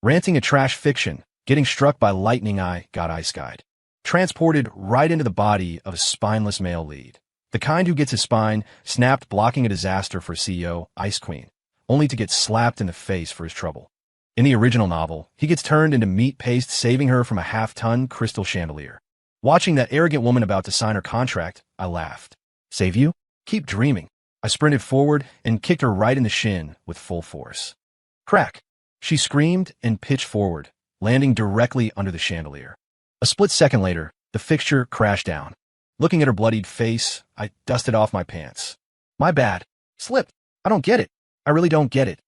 Ranting a trash fiction, getting struck by lightning I got ice-eyed. Transported right into the body of a spineless male lead. The kind who gets his spine snapped blocking a disaster for CEO, Ice Queen, only to get slapped in the face for his trouble. In the original novel, he gets turned into meat paste saving her from a half-ton crystal chandelier. Watching that arrogant woman about to sign her contract, I laughed. Save you? Keep dreaming. I sprinted forward and kicked her right in the shin with full force. Crack! She screamed and pitched forward, landing directly under the chandelier. A split second later, the fixture crashed down. Looking at her bloodied face, I dusted off my pants. My bad. Slipped. I don't get it. I really don't get it.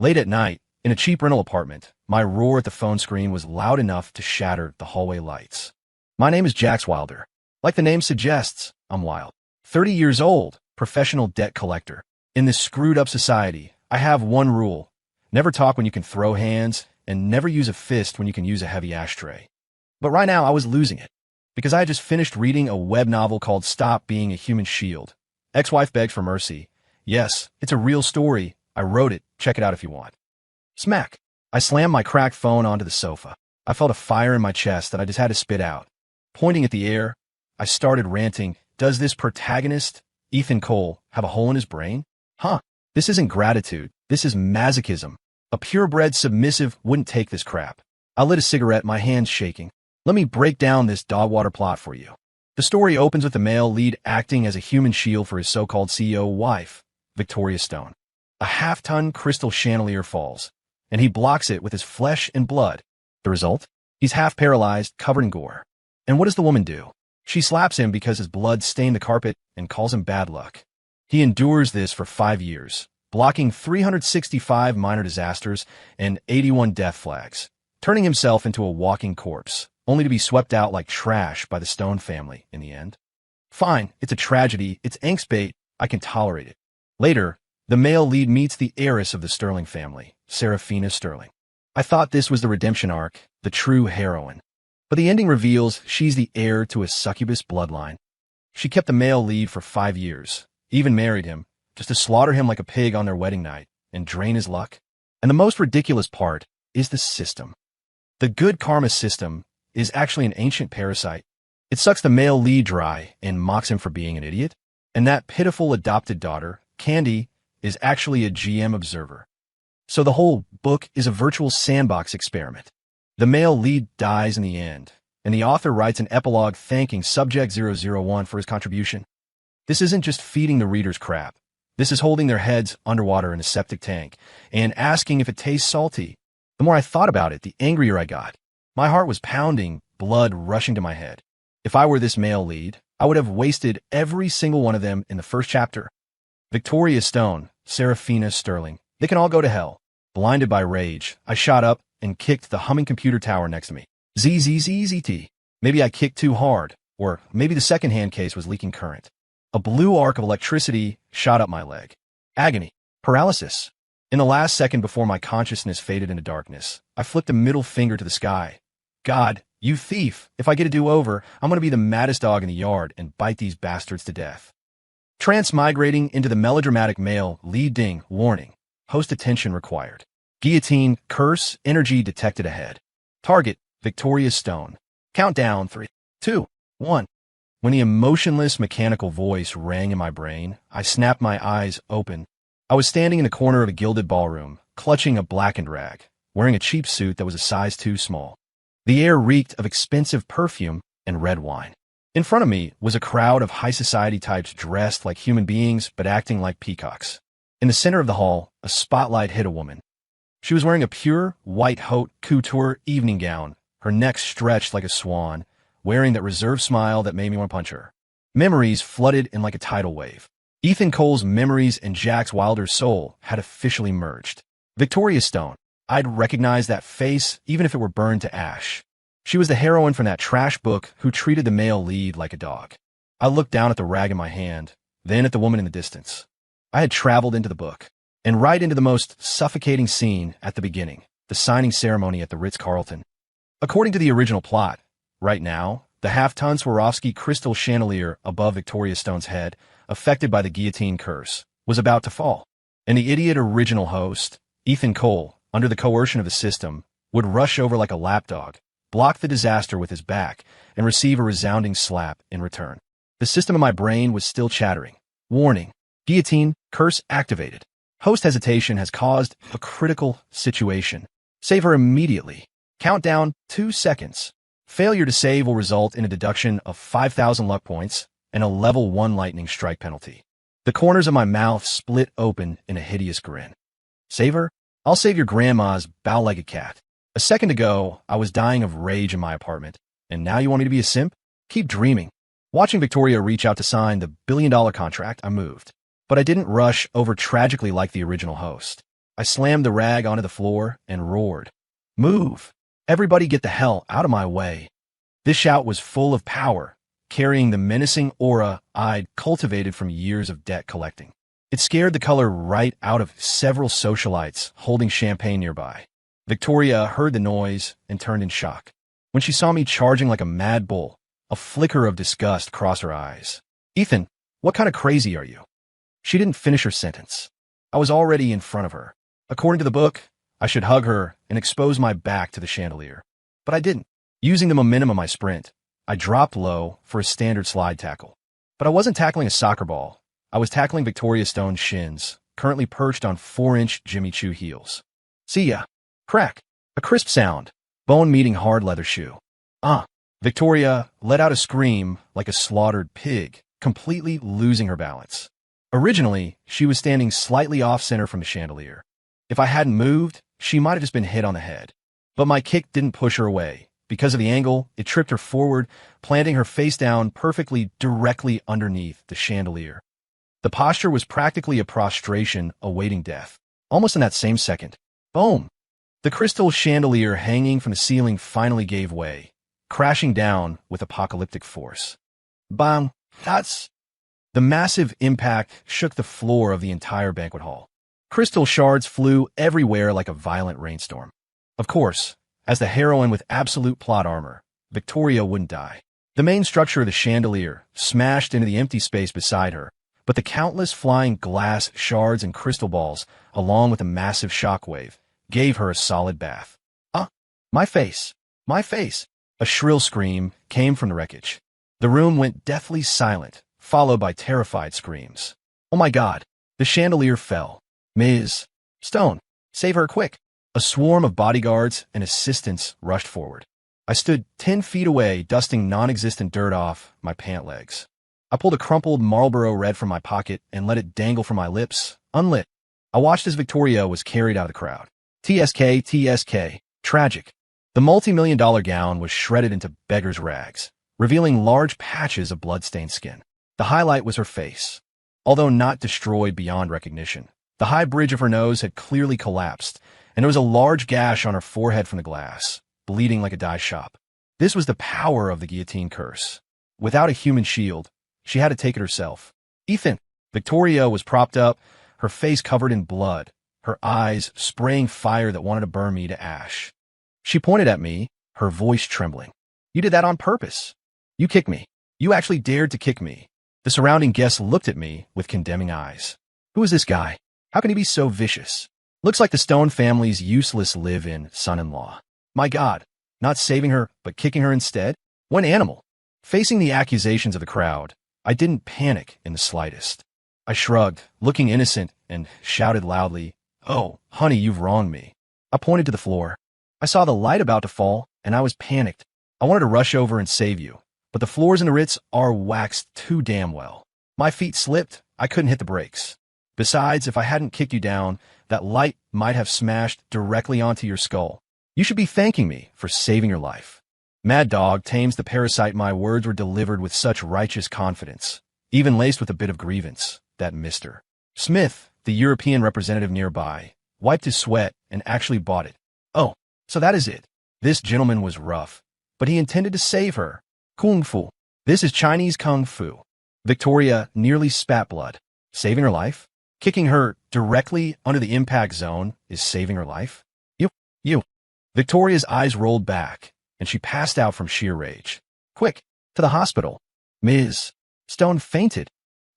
Late at night, in a cheap rental apartment, my roar at the phone screen was loud enough to shatter the hallway lights. My name is Jax Wilder. Like the name suggests, I'm wild. 30 years old, professional debt collector. In this screwed-up society, I have one rule. Never talk when you can throw hands, and never use a fist when you can use a heavy ashtray. But right now, I was losing it. Because I had just finished reading a web novel called Stop Being a Human Shield. Ex-wife begged for mercy. Yes, it's a real story. I wrote it. Check it out if you want. Smack. I slammed my cracked phone onto the sofa. I felt a fire in my chest that I just had to spit out. Pointing at the air, I started ranting. Does this protagonist, Ethan Cole, have a hole in his brain? Huh. This isn't gratitude. This is masochism. A purebred submissive wouldn't take this crap. I lit a cigarette, my hands shaking. Let me break down this dog-water plot for you. The story opens with the male lead acting as a human shield for his so-called CEO wife, Victoria Stone. A half-ton crystal chandelier falls, and he blocks it with his flesh and blood. The result? He's half-paralyzed, covered in gore. And what does the woman do? She slaps him because his blood stained the carpet and calls him bad luck. He endures this for 5 years, blocking 365 minor disasters and 81 death flags, turning himself into a walking corpse, only to be swept out like trash by the Stone family in the end. Fine, it's a tragedy, it's angst bait, I can tolerate it. Later, the male lead meets the heiress of the Sterling family, Serafina Sterling. I thought this was the redemption arc, the true heroine. But the ending reveals she's the heir to a succubus bloodline. She kept the male lead for 5 years, even married him, just to slaughter him like a pig on their wedding night and drain his luck. And the most ridiculous part is the system. The good karma system is actually an ancient parasite. It sucks the male lead dry and mocks him for being an idiot. And that pitiful adopted daughter, Candy, is actually a GM observer. So the whole book is a virtual sandbox experiment. The male lead dies in the end, and the author writes an epilogue thanking Subject 001 for his contribution. This isn't just feeding the readers crap. This is holding their heads underwater in a septic tank and asking if it tastes salty. The more I thought about it, the angrier I got. My heart was pounding, blood rushing to my head. If I were this male lead, I would have wasted every single one of them in the first chapter. Victoria Stone, Serafina Sterling, they can all go to hell. Blinded by rage, I shot up and kicked the humming computer tower next to me. ZZZZT. Maybe I kicked too hard, or maybe the second-hand case was leaking current. A blue arc of electricity shot up my leg. Agony. Paralysis. In the last second before my consciousness faded into darkness, I flipped a middle finger to the sky. God, you thief, if I get a do-over, I'm going to be the maddest dog in the yard and bite these bastards to death. Transmigrating into the melodramatic male lead ding warning. Host attention required. Guillotine, curse, energy detected ahead. Target, Victoria Stone. Countdown, 3, 2, 1. When the emotionless mechanical voice rang in my brain, I snapped my eyes open. I was standing in the corner of a gilded ballroom, clutching a blackened rag, wearing a cheap suit that was a size too small. The air reeked of expensive perfume and red wine. In front of me was a crowd of high society types dressed like human beings but acting like peacocks. In the center of the hall, a spotlight hit a woman. She was wearing a pure, white haute couture evening gown, her neck stretched like a swan, wearing that reserved smile that made me want to punch her. Memories flooded in like a tidal wave. Ethan Cole's memories and Jax Wilder's soul had officially merged. Victoria Stone. I'd recognize that face even if it were burned to ash. She was the heroine from that trash book who treated the male lead like a dog. I looked down at the rag in my hand, then at the woman in the distance. I had traveled into the book, and right into the most suffocating scene at the beginning, the signing ceremony at the Ritz-Carlton. According to the original plot, right now, the half-ton Swarovski crystal chandelier above Victoria Stone's head, affected by the guillotine curse, was about to fall. And the idiot original host, Ethan Cole, under the coercion of the system, would rush over like a lapdog, block the disaster with his back, and receive a resounding slap in return. The system in my brain was still chattering. Warning. Guillotine, curse activated. Host hesitation has caused a critical situation. Save her immediately. Countdown 2 seconds. Failure to save will result in a deduction of 5,000 luck points and a level 1 lightning strike penalty. The corners of my mouth split open in a hideous grin. Save her? I'll save your grandma's bow-legged cat. A second ago, I was dying of rage in my apartment, and now you want me to be a simp? Keep dreaming. Watching Victoria reach out to sign the billion-dollar contract, I moved. But I didn't rush over tragically like the original host. I slammed the rag onto the floor and roared. Move! Everybody get the hell out of my way. This shout was full of power, carrying the menacing aura I'd cultivated from years of debt collecting. It scared the color right out of several socialites holding champagne nearby. Victoria heard the noise and turned in shock. When she saw me charging like a mad bull, a flicker of disgust crossed her eyes. Ethan, what kind of crazy are you? She didn't finish her sentence. I was already in front of her. According to the book, I should hug her and expose my back to the chandelier. But I didn't. Using the momentum of my sprint, I dropped low for a standard slide tackle. But I wasn't tackling a soccer ball. I was tackling Victoria Stone's shins, currently perched on 4-inch Jimmy Choo heels. See ya. Crack. A crisp sound. Bone meeting hard leather shoe. Victoria let out a scream like a slaughtered pig, completely losing her balance. Originally, she was standing slightly off-center from the chandelier. If I hadn't moved, she might have just been hit on the head. But my kick didn't push her away. Because of the angle, it tripped her forward, planting her face down perfectly directly underneath the chandelier. The posture was practically a prostration awaiting death. Almost in that same second. Boom! The crystal chandelier hanging from the ceiling finally gave way, crashing down with apocalyptic force. Bang! That's... The massive impact shook the floor of the entire banquet hall. Crystal shards flew everywhere like a violent rainstorm. Of course, as the heroine with absolute plot armor, Victoria wouldn't die. The main structure of the chandelier smashed into the empty space beside her, but the countless flying glass shards and crystal balls, along with a massive shockwave, gave her a solid bath. My face! My face! A shrill scream came from the wreckage. The room went deathly silent, followed by terrified screams. Oh my God! The chandelier fell. Ms. Stone, save her quick! A swarm of bodyguards and assistants rushed forward. I stood 10 feet away, dusting non-existent dirt off my pant legs. I pulled a crumpled Marlboro Red from my pocket and let it dangle from my lips, unlit. I watched as Victoria was carried out of the crowd. TSK, TSK. Tragic. The multi-million-dollar gown was shredded into beggar's rags, revealing large patches of blood-stained skin. The highlight was her face. Although not destroyed beyond recognition, the high bridge of her nose had clearly collapsed, and there was a large gash on her forehead from the glass, bleeding like a dye shop. This was the power of the guillotine curse. Without a human shield, she had to take it herself. Ethan! Victoria was propped up, her face covered in blood, her eyes spraying fire that wanted to burn me to ash. She pointed at me, her voice trembling. You did that on purpose. You kicked me. You actually dared to kick me. The surrounding guests looked at me with condemning eyes. Who is this guy? How can he be so vicious? Looks like the Stone family's useless live-in son-in-law. My God, not saving her, but kicking her instead? What animal? Facing the accusations of the crowd, I didn't panic in the slightest. I shrugged, looking innocent, and shouted loudly, Oh, honey, you've wronged me. I pointed to the floor. I saw the light about to fall, and I was panicked. I wanted to rush over and save you, but the floors in the Ritz are waxed too damn well. My feet slipped. I couldn't hit the brakes. Besides, if I hadn't kicked you down, that light might have smashed directly onto your skull. You should be thanking me for saving your life. Mad Dog tames the parasite. My words were delivered with such righteous confidence, even laced with a bit of grievance, that Mr. Smith, the European representative nearby, wiped his sweat and actually bought it. Oh, so that is it. This gentleman was rough, but he intended to save her. Kung Fu. This is Chinese Kung Fu. Victoria nearly spat blood. Saving her life? Kicking her directly under the impact zone is saving her life? You. Victoria's eyes rolled back, and she passed out from sheer rage. Quick, to the hospital. Ms. Stone fainted.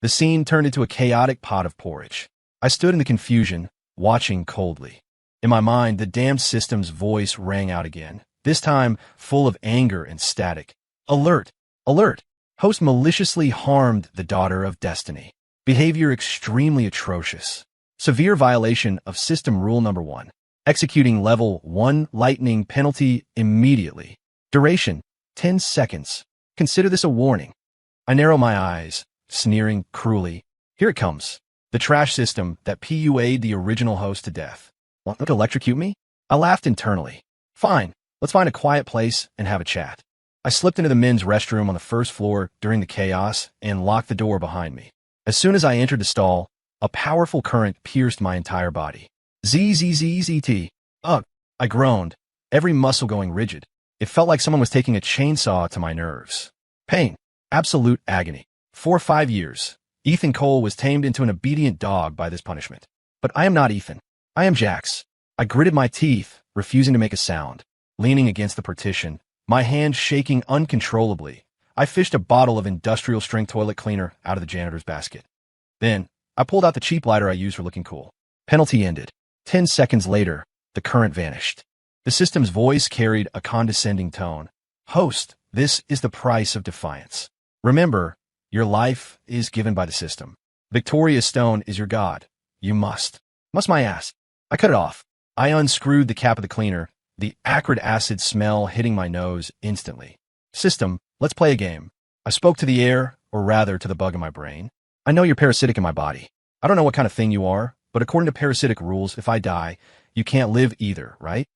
The scene turned into a chaotic pot of porridge. I stood in the confusion, watching coldly. In my mind, the damned system's voice rang out again, this time full of anger and static. Alert! Alert! Host maliciously harmed the daughter of destiny. Behavior extremely atrocious. Severe violation of system rule number 1. Executing level 1 lightning penalty immediately. Duration, 10 seconds. Consider this a warning. I narrow my eyes, sneering cruelly. Here it comes. The trash system that PUA'd the original host to death. Want to electrocute me? I laughed internally. Fine, let's find a quiet place and have a chat. I slipped into the men's restroom on the first floor during the chaos and locked the door behind me. As soon as I entered the stall, a powerful current pierced my entire body. ZZZZT. Ugh, I groaned, every muscle going rigid. It felt like someone was taking a chainsaw to my nerves. Pain. Absolute agony. For 5 years, Ethan Cole was tamed into an obedient dog by this punishment. But I am not Ethan. I am Jax. I gritted my teeth, refusing to make a sound. Leaning against the partition, my hand shaking uncontrollably, I fished a bottle of industrial-strength toilet cleaner out of the janitor's basket. Then, I pulled out the cheap lighter I used for looking cool. Penalty ended. 10 seconds later, the current vanished. The system's voice carried a condescending tone. Host, this is the price of defiance. Remember, your life is given by the system. Victoria Stone is your god. You must. Must my ass. I cut it off. I unscrewed the cap of the cleaner, the acrid acid smell hitting my nose instantly. System, let's play a game. I spoke to the air, or rather to the bug in my brain. I know you're parasitic in my body. I don't know what kind of thing you are, but according to parasitic rules, if I die, you can't live either, right?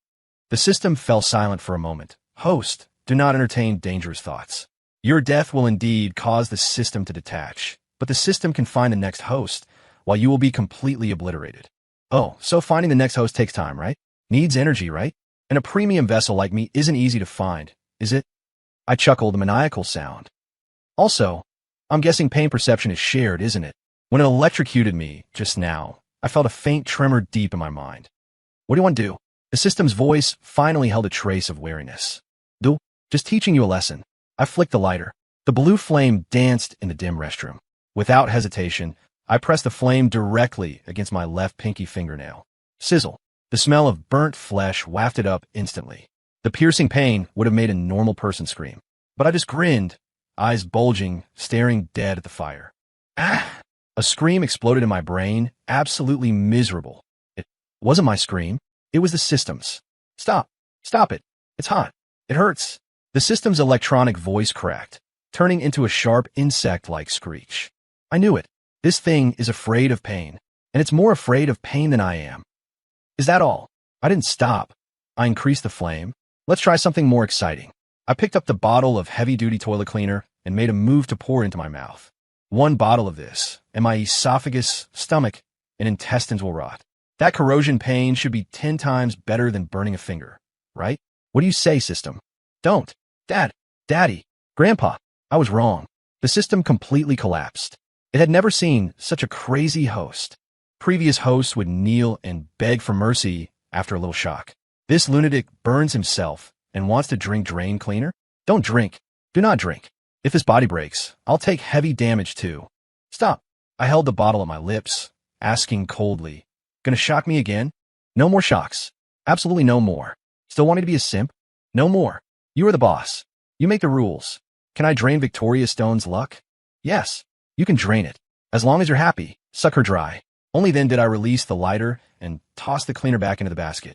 The system fell silent for a moment. Host, do not entertain dangerous thoughts. Your death will indeed cause the system to detach, but the system can find the next host, while you will be completely obliterated. Oh, so finding the next host takes time, right? Needs energy, right? And a premium vessel like me isn't easy to find, is it? I chuckled a maniacal sound. Also, I'm guessing pain perception is shared, isn't it? When it electrocuted me just now, I felt a faint tremor deep in my mind. What do you want to do? The system's voice finally held a trace of wariness. Do? Just teaching you a lesson. I flicked the lighter. The blue flame danced in the dim restroom. Without hesitation, I pressed the flame directly against my left pinky fingernail. Sizzle. The smell of burnt flesh wafted up instantly. The piercing pain would have made a normal person scream. But I just grinned, eyes bulging, staring dead at the fire. Ah! A scream exploded in my brain, absolutely miserable. It wasn't my scream. It was the system's. Stop. Stop it. It's hot. It hurts. The system's electronic voice cracked, turning into a sharp insect-like screech. I knew it. This thing is afraid of pain, and it's more afraid of pain than I am. Is that all? I didn't stop. I increased the flame. Let's try something more exciting. I picked up the bottle of heavy-duty toilet cleaner and made a move to pour it into my mouth. 1 bottle of this, and my esophagus, stomach, and intestines will rot. That corrosion pain should be 10 times better than burning a finger, right? What do you say, system? Don't. Dad, Daddy, Grandpa. I was wrong. The system completely collapsed. It had never seen such a crazy host. Previous hosts would kneel and beg for mercy after a little shock. This lunatic burns himself and wants to drink drain cleaner? Don't drink. Do not drink. If this body breaks, I'll take heavy damage too. Stop. I held the bottle at my lips, asking coldly, gonna shock me again? No more shocks. Absolutely no more. Still wanting to be a simp? No more. You are the boss. You make the rules. Can I drain Victoria Stone's luck? Yes. You can drain it. As long as you're happy, suck her dry. Only then did I release the lighter and toss the cleaner back into the basket.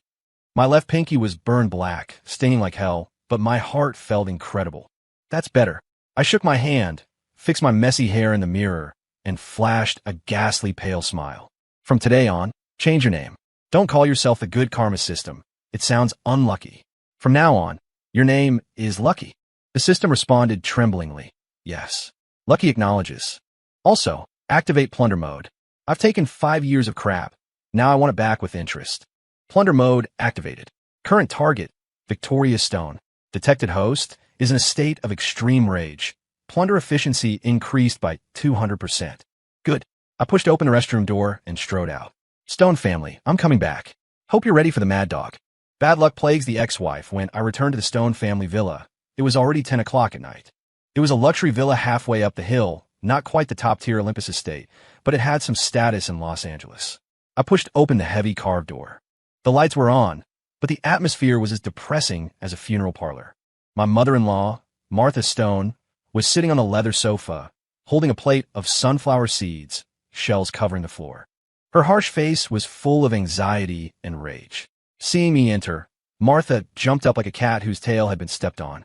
My left pinky was burned black, stinging like hell, but my heart felt incredible. That's better. I shook my hand, fixed my messy hair in the mirror, and flashed a ghastly pale smile. From today on, change your name. Don't call yourself the Good Karma System. It sounds unlucky. From now on, your name is Lucky. The system responded tremblingly. Yes. Lucky acknowledges. Also, activate plunder mode. I've taken 5 years of crap. Now I want it back with interest. Plunder mode activated. Current target, Victoria Stone. Detected host is in a state of extreme rage. Plunder efficiency increased by 200%. Good. I pushed open the restroom door and strode out. Stone family, I'm coming back. Hope you're ready for the mad dog. Bad luck plagues the ex-wife when I returned to the Stone family villa. It was already 10 o'clock at night. It was a luxury villa halfway up the hill, not quite the top-tier Olympus estate, but it had some status in Los Angeles. I pushed open the heavy carved door. The lights were on, but the atmosphere was as depressing as a funeral parlor. My mother-in-law, Martha Stone, was sitting on a leather sofa, holding a plate of sunflower seeds, shells covering the floor. Her harsh face was full of anxiety and rage. Seeing me enter, Martha jumped up like a cat whose tail had been stepped on.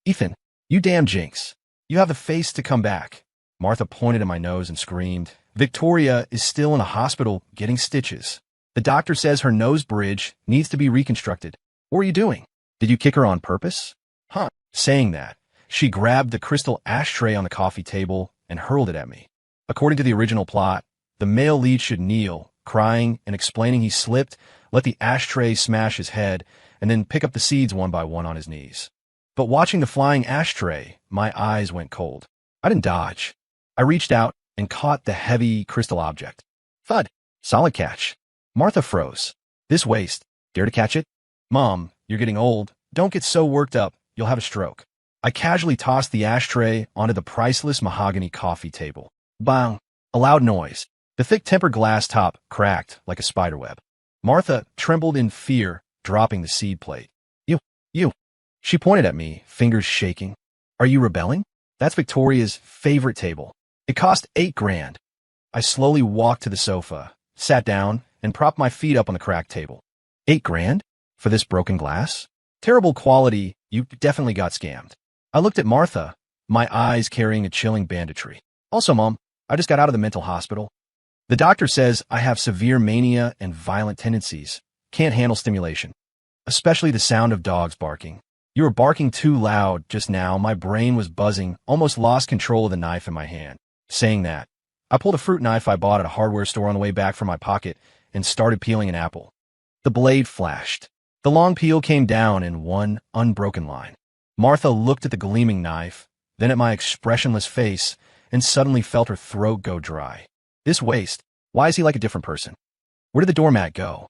"Ethan, you damn jinx. You have the face to come back." Martha pointed at my nose and screamed. "Victoria is still in the hospital getting stitches. The doctor says her nose bridge needs to be reconstructed. What are you doing? Did you kick her on purpose?" "Huh." Saying that, she grabbed the crystal ashtray on the coffee table and hurled it at me. According to the original plot, the male lead should kneel, crying and explaining he slipped, let the ashtray smash his head, and then pick up the seeds one by one on his knees. But watching the flying ashtray, my eyes went cold. I didn't dodge. I reached out and caught the heavy crystal object. Thud. Solid catch. Martha froze. "This waste. Dare to catch it?" "Mom, you're getting old. Don't get so worked up. You'll have a stroke." I casually tossed the ashtray onto the priceless mahogany coffee table. Bang! A loud noise. The thick tempered glass top cracked like a spiderweb. Martha trembled in fear, dropping the seed plate. You. She pointed at me, fingers shaking. "Are you rebelling? That's Victoria's favorite table. It cost $8,000. I slowly walked to the sofa, sat down, and propped my feet up on the cracked table. $8,000? For this broken glass? Terrible quality. You definitely got scammed." I looked at Martha, my eyes carrying a chilling banditry. "Also, Mom, I just got out of the mental hospital. The doctor says I have severe mania and violent tendencies. Can't handle stimulation. Especially the sound of dogs barking. You were barking too loud just now. My brain was buzzing, almost lost control of the knife in my hand." Saying that, I pulled a fruit knife I bought at a hardware store on the way back from my pocket and started peeling an apple. The blade flashed. The long peel came down in one unbroken line. Martha looked at the gleaming knife, then at my expressionless face, and suddenly felt her throat go dry. "This waste. Why is he like a different person? Where did the doormat go?"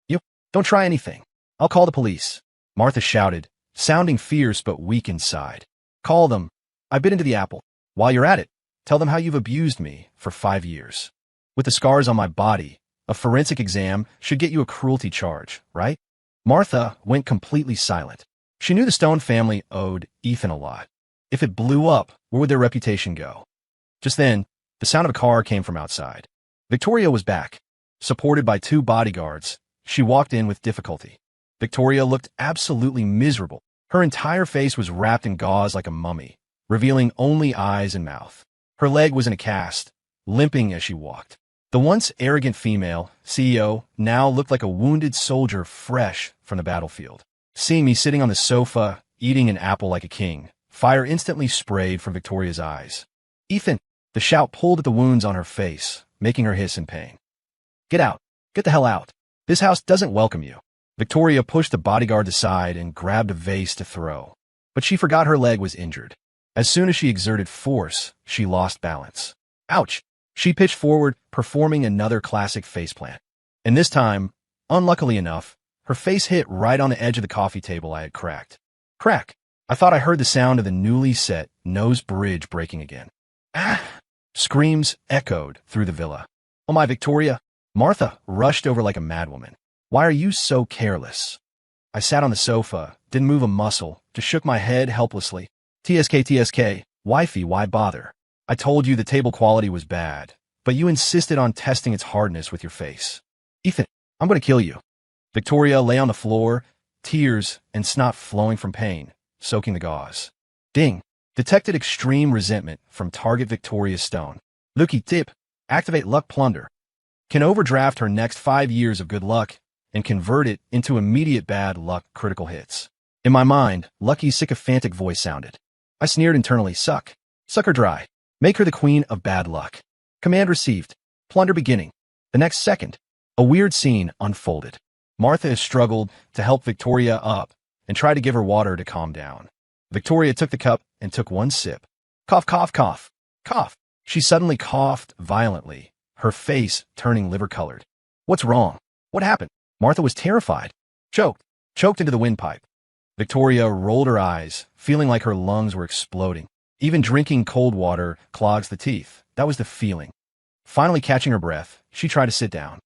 "You don't try anything. I'll call the police," Martha shouted, sounding fierce but weak inside. "Call them. I bit into the apple. While you're at it, tell them how you've abused me for 5 years. With the scars on my body, a forensic exam should get you a cruelty charge, right?" Martha went completely silent. She knew the Stone family owed Ethan a lot. If it blew up, where would their reputation go? Just then, the sound of a car came from outside. Victoria was back. Supported by 2 bodyguards, she walked in with difficulty. Victoria looked absolutely miserable. Her entire face was wrapped in gauze like a mummy, revealing only eyes and mouth. Her leg was in a cast, limping as she walked. The once arrogant female, CEO, now looked like a wounded soldier fresh from the battlefield. Seeing me sitting on the sofa, eating an apple like a king, fire instantly sprayed from Victoria's eyes. "Ethan!" The shout pulled at the wounds on her face, making her hiss in pain. "Get out! Get the hell out! This house doesn't welcome you." Victoria pushed the bodyguard aside and grabbed a vase to throw. But she forgot her leg was injured. As soon as she exerted force, she lost balance. Ouch! She pitched forward, performing another classic faceplant. And this time, unluckily enough, her face hit right on the edge of the coffee table I had cracked. Crack! I thought I heard the sound of the newly set nose bridge breaking again. "Ah!" Screams echoed through the villa. "Oh my, Victoria!" Martha rushed over like a madwoman. "Why are you so careless?" I sat on the sofa, didn't move a muscle, just shook my head helplessly. TSK, wifey, why bother? I told you the table quality was bad, but you insisted on testing its hardness with your face. "Ethan, I'm going to kill you." Victoria lay on the floor, tears and snot flowing from pain, soaking the gauze. Ding! Detected extreme resentment from target Victoria Stone. Looky tip. Activate luck plunder. Can overdraft her next 5 years of good luck and convert it into immediate bad luck critical hits. In my mind, Lucky's sycophantic voice sounded. I sneered internally. Suck her dry. Make her the queen of bad luck. Command received. Plunder beginning. The next second, a weird scene unfolded. Martha struggled to help Victoria up and tried to give her water to calm down. Victoria took the cup and took one sip. Cough, cough, cough, cough. She suddenly coughed violently, her face turning liver-colored. What's wrong? What happened? Martha was terrified. Choked into the windpipe. Victoria rolled her eyes, feeling like her lungs were exploding. Even drinking cold water clogs the teeth. That was the feeling. Finally catching her breath, she tried to sit down.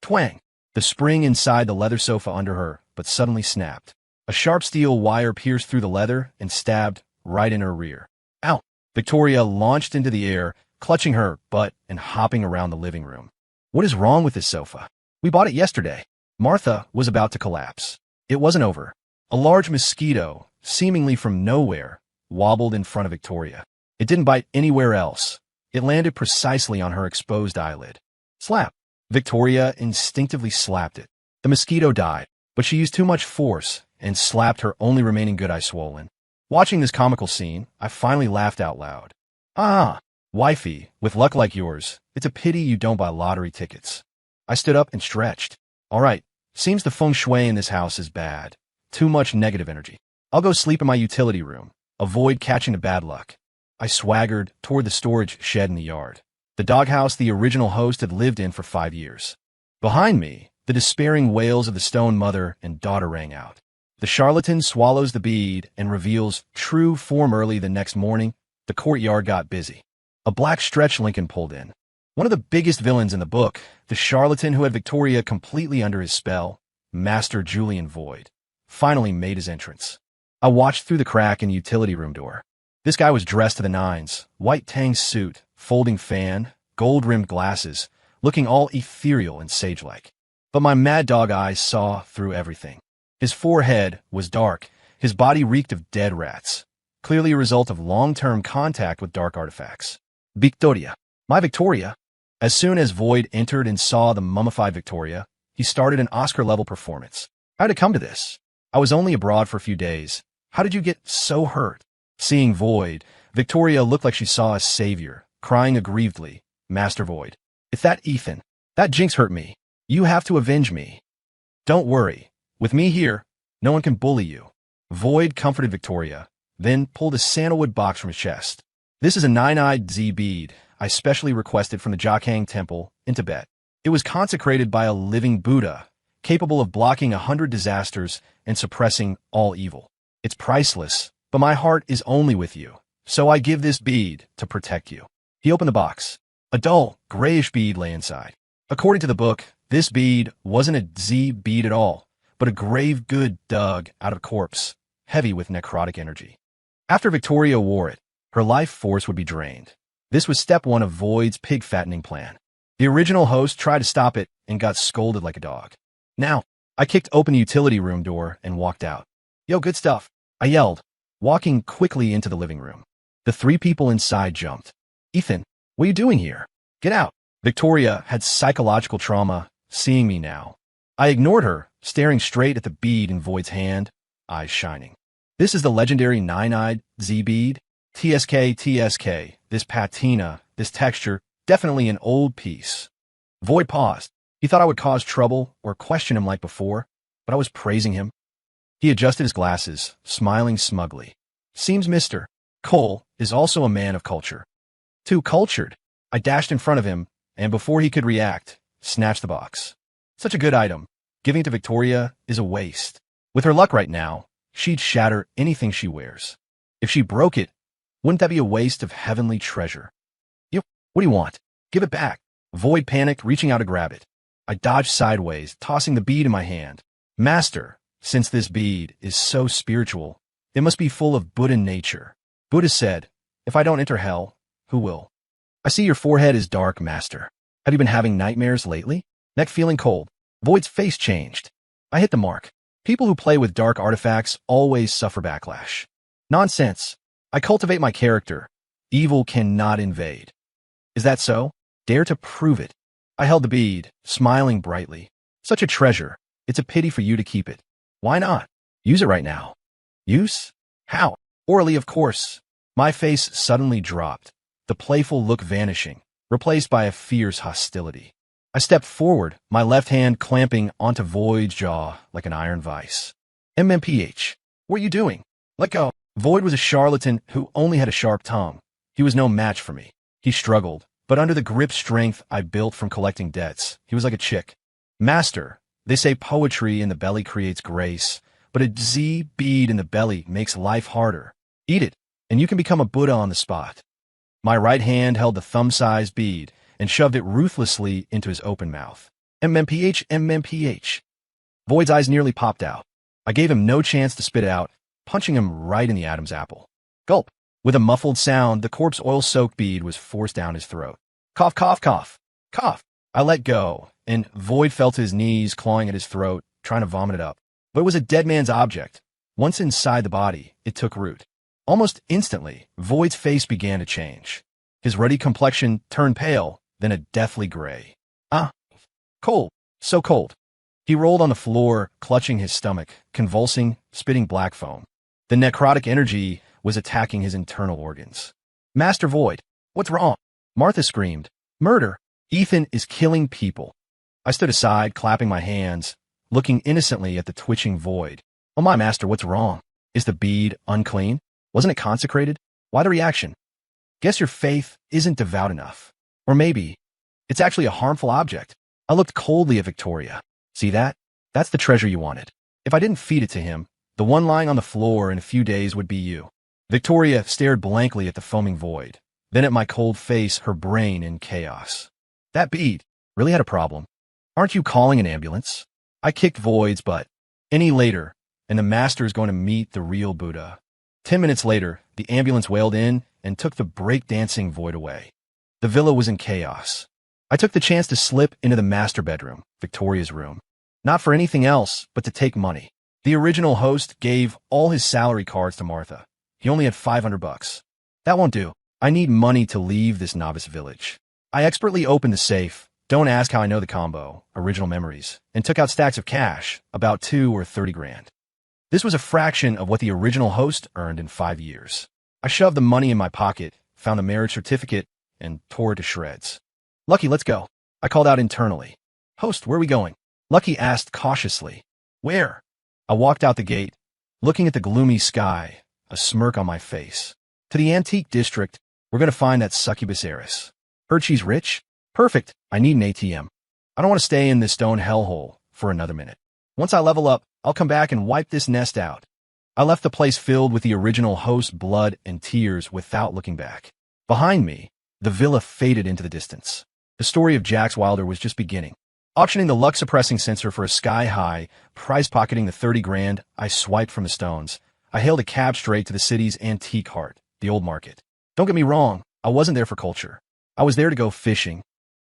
Twang! The spring inside the leather sofa under her, but suddenly snapped. A sharp steel wire pierced through the leather and stabbed right in her rear. Ow! Victoria launched into the air, clutching her butt and hopping around the living room. What is wrong with this sofa? We bought it yesterday. Martha was about to collapse. It wasn't over. A large mosquito, seemingly from nowhere, wobbled in front of Victoria. It didn't bite anywhere else. It landed precisely on her exposed eyelid. Slap! Victoria instinctively slapped it. The mosquito died, but she used too much force and slapped her only remaining good eye swollen. Watching this comical scene, I finally laughed out loud. Ah, wifey, with luck like yours, it's a pity you don't buy lottery tickets. I stood up and stretched. All right, seems the feng shui in this house is bad. Too much negative energy. I'll go sleep in my utility room. Avoid catching the bad luck. I swaggered toward the storage shed in the yard. The doghouse the original host had lived in for 5 years. Behind me, the despairing wails of the stone mother and daughter rang out. The charlatan swallows the bead and reveals true form early the next morning. The courtyard got busy. A black stretch Lincoln pulled in. One of the biggest villains in the book, the charlatan who had Victoria completely under his spell, Master Julian Void, finally made his entrance. I watched through the crack in the utility room door. This guy was dressed to the nines, white tang suit, folding fan, gold-rimmed glasses, looking all ethereal and sage-like. But my mad dog eyes saw through everything. His forehead was dark, his body reeked of dead rats, clearly a result of long-term contact with dark artifacts. Victoria. My Victoria. As soon as Void entered and saw the mummified Victoria, he started an Oscar-level performance. How did it come to this? I was only abroad for a few days. How did you get so hurt? Seeing Void, Victoria looked like she saw a savior, crying aggrievedly, Master Void. It's that Ethan. That Jinx hurt me. You have to avenge me. Don't worry. With me here, no one can bully you. Void comforted Victoria, then pulled a sandalwood box from his chest. This is a 9-eyed Z bead I specially requested from the Jokhang Temple in Tibet. It was consecrated by a living Buddha, capable of blocking 100 disasters and suppressing all evil. It's priceless, but my heart is only with you, so I give this bead to protect you. He opened the box. A dull, grayish bead lay inside. According to the book, this bead wasn't a Z bead at all, but a grave good dug out of a corpse, heavy with necrotic energy. After Victoria wore it, her life force would be drained. This was step 1 of Void's pig fattening plan. The original host tried to stop it and got scolded like a dog. Now, I kicked open the utility room door and walked out. Yo, good stuff, I yelled, walking quickly into the living room. The 3 people inside jumped. Ethan, what are you doing here? Get out. Victoria had psychological trauma, seeing me now. I ignored her, staring straight at the bead in Void's hand, eyes shining. This is the legendary 9-eyed Z bead. TSK, this patina, this texture, definitely an old piece. Void paused. He thought I would cause trouble or question him like before, but I was praising him. He adjusted his glasses, smiling smugly. Seems Mr. Cole is also a man of culture. Too cultured. I dashed in front of him, and before he could react, snatched the box. Such a good item. Giving it to Victoria is a waste. With her luck right now, she'd shatter anything she wears. If she broke it, wouldn't that be a waste of heavenly treasure? Yo, what do you want? Give it back. Void panicked, reaching out to grab it. I dodged sideways, tossing the bead in my hand. Master, since this bead is so spiritual, it must be full of Buddha nature. Buddha said, if I don't enter hell, who will? I see your forehead is dark, Master. Have you been having nightmares lately? Neck feeling cold. Void's face changed. I hit the mark. People who play with dark artifacts always suffer backlash. Nonsense. I cultivate my character. Evil cannot invade. Is that so? Dare to prove it. I held the bead, smiling brightly. Such a treasure. It's a pity for you to keep it. Why not? Use it right now. Use? How? Orally, of course. My face suddenly dropped, the playful look vanishing, replaced by a fierce hostility. I stepped forward, my left hand clamping onto Void's jaw like an iron vice. MMPH, what are you doing? Let go. Void was a charlatan who only had a sharp tongue. He was no match for me. He struggled, but under the grip strength I built from collecting debts, he was like a chick. Master, they say poetry in the belly creates grace, but a Z bead in the belly makes life harder. Eat it, and you can become a Buddha on the spot. My right hand held the thumb-sized bead and shoved it ruthlessly into his open mouth. MMPH. Void's eyes nearly popped out. I gave him no chance to spit it out, punching him right in the Adam's apple. Gulp. With a muffled sound, the corpse oil-soaked bead was forced down his throat. Cough, cough, cough, cough. I let go, and Void felt his knees clawing at his throat, trying to vomit it up. But it was a dead man's object. Once inside the body, it took root. Almost instantly, Void's face began to change. His ruddy complexion turned pale, then a deathly gray. Cold. So cold. He rolled on the floor, clutching his stomach, convulsing, spitting black foam. The necrotic energy was attacking his internal organs. Master Void, what's wrong? Martha screamed. Murder. Ethan is killing people. I stood aside, clapping my hands, looking innocently at the twitching Void. Oh my master, what's wrong? Is the bead unclean? Wasn't it consecrated? Why the reaction? Guess your faith isn't devout enough. Or maybe it's actually a harmful object. I looked coldly at Victoria. See that? That's the treasure you wanted. If I didn't feed it to him, the one lying on the floor in a few days would be you. Victoria stared blankly at the foaming Void, then at my cold face, her brain in chaos. That bead really had a problem. Aren't you calling an ambulance? I kicked Void's butt. Any later, and the master is going to meet the real Buddha. 10 minutes later, the ambulance wailed in and took the break-dancing Void away. The villa was in chaos. I took the chance to slip into the master bedroom, Victoria's room. Not for anything else, but to take money. The original host gave all his salary cards to Martha. He only had $500. That won't do. I need money to leave this novice village. I expertly opened the safe. Don't ask how I know the combo, original memories, and took out stacks of cash, about 2 or 30 grand. This was a fraction of what the original host earned in 5 years. I shoved the money in my pocket, found the marriage certificate, and tore it to shreds. Lucky, let's go. I called out internally. Host, where are we going? Lucky asked cautiously. Where? I walked out the gate, looking at the gloomy sky, a smirk on my face. To the antique district, we're going to find that succubus heiress. Heard she's rich? Perfect. I need an ATM. I don't want to stay in this stone hellhole for another minute. Once I level up, I'll come back and wipe this nest out. I left the place filled with the original host's blood and tears without looking back. Behind me, the villa faded into the distance. The story of Jax Wilder was just beginning. Auctioning the luck-suppressing sensor for a sky-high, prize-pocketing the 30 grand I swiped from the stones, I hailed a cab straight to the city's antique heart, the old market. Don't get me wrong, I wasn't there for culture. I was there to go fishing.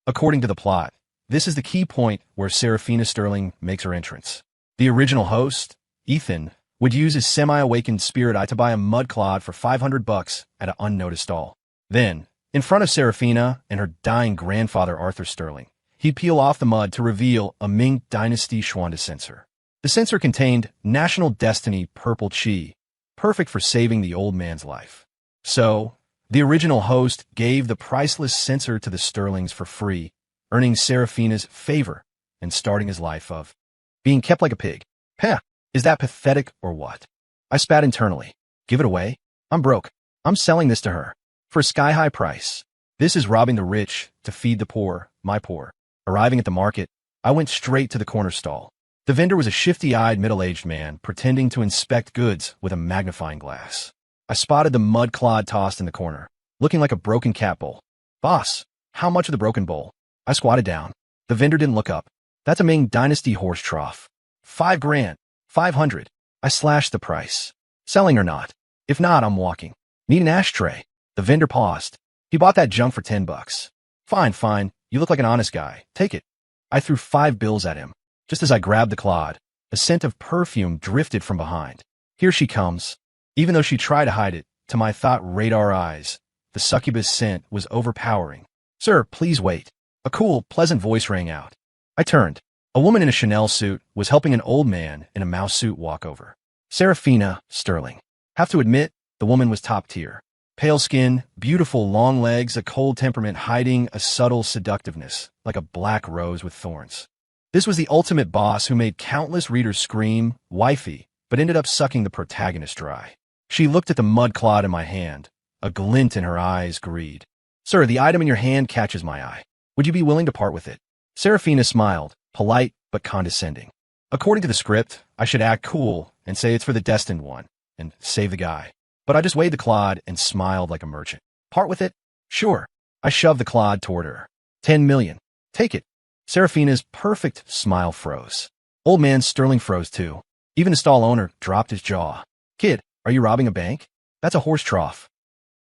According to the plot, this is the key point where Seraphina Sterling makes her entrance. The original host, Ethan, would use his semi-awakened spirit eye to buy a mudclod for $500 at an unnoticed stall. Then, in front of Seraphina and her dying grandfather Arthur Sterling, he'd peel off the mud to reveal a Ming Dynasty Schwanda sensor. The sensor contained National Destiny Purple Chi, perfect for saving the old man's life. So, the original host gave the priceless sensor to the Sterlings for free, earning Seraphina's favor and starting his life of being kept like a pig. Heh, is that pathetic or what? I spat internally. Give it away? I'm broke. I'm selling this to her. For a sky-high price. This is robbing the rich to feed the poor, my poor. Arriving at the market, I went straight to the corner stall. The vendor was a shifty-eyed middle-aged man pretending to inspect goods with a magnifying glass. I spotted the mud clod tossed in the corner, looking like a broken cat bowl. Boss, how much of the broken bowl? I squatted down. The vendor didn't look up. That's a Ming Dynasty horse trough. 5 grand. 500. I slashed the price. Selling or not? If not, I'm walking. Need an ashtray. The vendor paused. He bought that junk for $10. Fine, fine. You look like an honest guy. Take it. I threw 5 bills at him. Just as I grabbed the clod, a scent of perfume drifted from behind. Here she comes. Even though she tried to hide it, to my thought radar eyes, the succubus scent was overpowering. Sir, please wait. A cool, pleasant voice rang out. I turned. A woman in a Chanel suit was helping an old man in a mouse suit walk over. Seraphina Sterling. Have to admit, the woman was top tier. Pale skin, beautiful long legs, a cold temperament hiding a subtle seductiveness, like a black rose with thorns. This was the ultimate boss who made countless readers scream, wifey, but ended up sucking the protagonist dry. She looked at the mud clod in my hand, a glint in her eyes greed. Sir, the item in your hand catches my eye. Would you be willing to part with it? Seraphina smiled, polite but condescending. According to the script, I should act cool and say it's for the destined one, and save the guy. But I just weighed the clod and smiled like a merchant. Part with it? Sure. I shoved the clod toward her. 10 million. Take it. Serafina's perfect smile froze. Old man Sterling froze too. Even the stall owner dropped his jaw. Kid, are you robbing a bank? That's a horse trough.